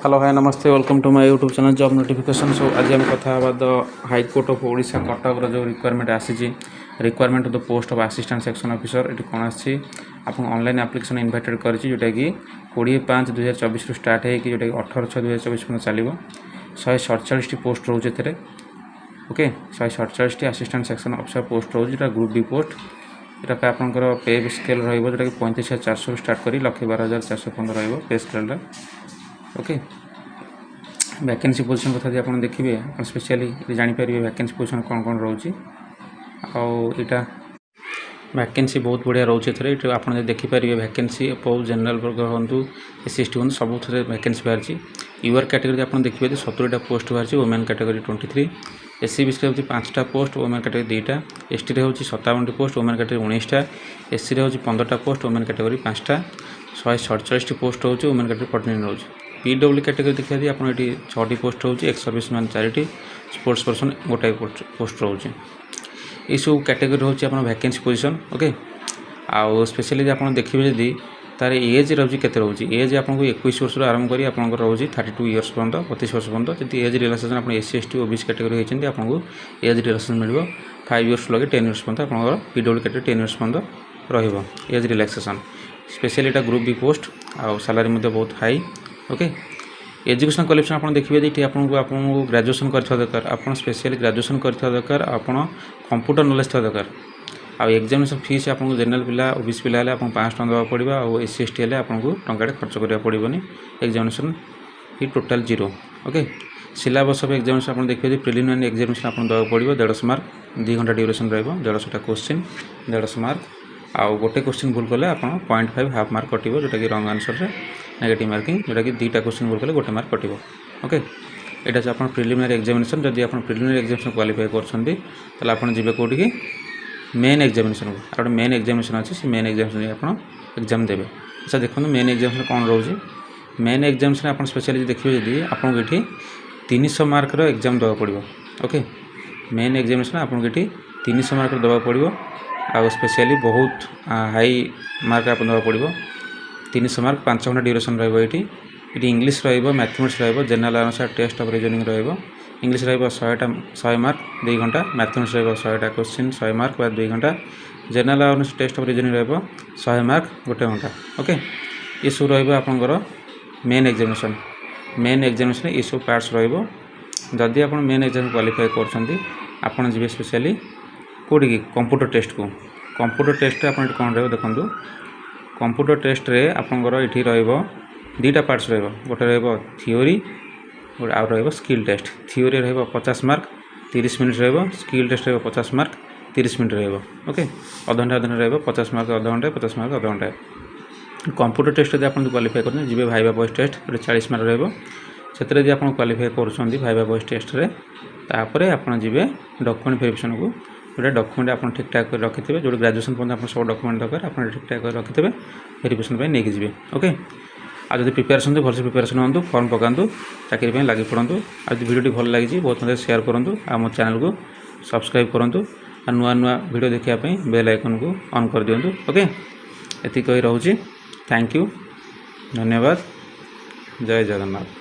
Hello hi नमस्ते welcome to my YouTube channel job notification. So आज आम कथा the high court of Odisha Cuttack जो रिक्वायरमेंट आसी requirement of the post of assistant section officer ये कौन आसी आप ऑनलाइन एप्लिकेशन इनवाइटेड कर जोटा कि 20/5/2024 रु स्टार्ट है कि जोटा कि 18/6/2024 पर्यटन चलो 147 पोस्ट रोचे थे। Okay 147 assistant section officer post रोज ग्रुप बी पोस्ट यहाँ आपंकर पे स्केल रोटा कि 35,400 स्टार्ट कर 1,12,415 पे स्केल। ओके वैकेंसी पोजिशन कथा आप देखिए आप स्पेशली जापर वैकेंसी पोजिशन कौन कौन रोचे आईटा वैकेंसी बहुत बढ़िया रोचे थे। आप देखिपारे वैकेंसी बहुत जनरल वर्ग हूँ SC/ST हूँ सब वैकेंसी बाहरी। यूआर कैटेगरी आप देखिए 70टा पोस्ट बाहरी वोमेन कैटेगरी 23 SC/BC हूँ 5टा पोस्ट वोमेन कैटेगरी 2टा ST हूँ 57टी पोस्ट वोमेन कैटेगरी 19टा SC हूँ 15टा पोस्ट वोमेन कैटेगरी 5टा 147टी पोस्ट रोचे वोमेन कैटेगरी 49 रोज। PW कैटेगरी देखिए आप 6टी पोस्ट रोचे एक्स सर्विस मैन 4टी स्पोर्ट्स पर्सन गोटाए पोस्ट रोचे ये सब कैटेगरी रोचे आप वैकेंसी पोजिशन। ओके आउ स्पेशली आप देखिए जदि तार एज रोचे केते रोचे एज आपको 21 वर्ष आरंभ कर आप रोचे 32 इयर्स पर्यंत 32 वर्ष पर्यंत जब एज रिलैक्सेशन आप SC/ST OBC कैटेगरी होती आपको एज रिलैक्सेशन मिल 5 इयर्स लगे 10 इयर्स पर्यंत आप PW कैटेगरी 10 इयर्स पर्यंत एज रिलैक्सेशन। स्पेशली यहाँ ग्रुप बी पोस्ट आउ सैलरी बहुत हाई। ओके एजुकेशन क्वालिफिकेशन आप देखिए ये आपको ग्रेजुएशन कर दरकार आप स्पेशली ग्रेजुएशन कर दरकार आप कंप्यूटर नॉलेज था दरकार आ एग्जामिनेशन फीस आपको जनरल पिला OBC पिला आप 500 टका देवा पड़ो और SC/ST हेल्ले आपको टंकाटे खर्च करा पड़ोनी examination fee total 0। Okay syllabus of examination आप देखिए प्रिलिमिनरी एग्जामिनेशन आप देवा पड़ो 150 मार्क 2 घंटा ड्यूरेशन रहा 150टा क्वेश्चन 150 मार्क आउ गोटे क्वेश्चन भूल कले आप 0.5 हाफ मार्क कटो जोटा कि रंग आंसर रे नेगेटिव मार्किंग जोटा कि 2टा क्वेश्चन भूल कले गोटे मार्क कटो। ओके यहाँ से आप प्रिलिमिनरी एग्जामिनेशन जब आप प्रिलिमिनरी एग्जामिनेशन क्वालिफाई कर जी कौटी मेन एग्जामिनेशन को गोटे मेन एग्जामिनेशन अच्छे से मेन एग्जामिनेशन आप एग्जाम देवे। अच्छा देखो मेन एग्जामिनेशन कौन रोचे मेन एग्जामिनेशन आप स्पेशली देखिए जब आपको ये 300 मार्क एग्जाम देवा पड़ो। ओके मेन एग्जामिनेशन आपको ये 300 मार्क देवा पड़ो आ स्पेशली बहुत हाई मार्क आप देवा पड़ो 300 मार्क 5 घंटा ड्यूरेशन रही इंग्लिश मैथमेटिक्स जनरल अनुसार test of reasoning English 100 mark 2 घंटा मैथमेटिक्स 100टा क्वेश्चन 100 मार्क 2 घंटा जनरल अनुसार टेस्ट ऑफ रीजनिंग 100 मार्क 1 घंटा। ओके ये सब रपर मेन एग्जामिनेशन ये सब पार्ट्स रदि आप मेन एग्जाम क्वालिफाई कर जी स्पेशली कौटी की कंप्यूटर टेस्ट को कंप्यूटर टेस्ट आप कौन देखो कंप्यूटर टेस्ट रे आपंकर ये रो2टा पार्ट्स रोटे थियोरी आउ skill test theory 50 mark 30 minute skill test 50 mark 30 minute okay अध घंटा 50 मार्क अध घंटे 50 मार्क अध घंटे। कंप्यूटर टेस्ट जब आप क्वालिफाई कर जी भाइबा वॉइस टेस्ट 40 मार्क रही आप क्वालिफाई कर भाइबा वॉइस टेस्ट रे तापर आप जी डॉक्यूमेंट वेरिफिकेशन को जो डॉक्यूमेंट आप ठीक ठाक कर रखि थे जो ग्रेजुएशन पर्यटन आप सब डॉक्यूमेंट दरकार आप ठीक ठाक कर रखि थे वेरिफिकेशन नहीं जी। ओके आज जब प्रिपेरेसन भलसे प्रिपेरेसन हूँ फॉर्म पकातु चाकरी लगी पड़ू आज वीडियो भल लगी बहुत मत शेयर करूँ आम चैनल को सब्सक्राइब करूँ और नुआ नुआ वीडियो देखापी बेल आइकन को ऑन कर दिंतु। ओके ये रोचे थैंक यू धन्यवाद जय जगन्नाथ।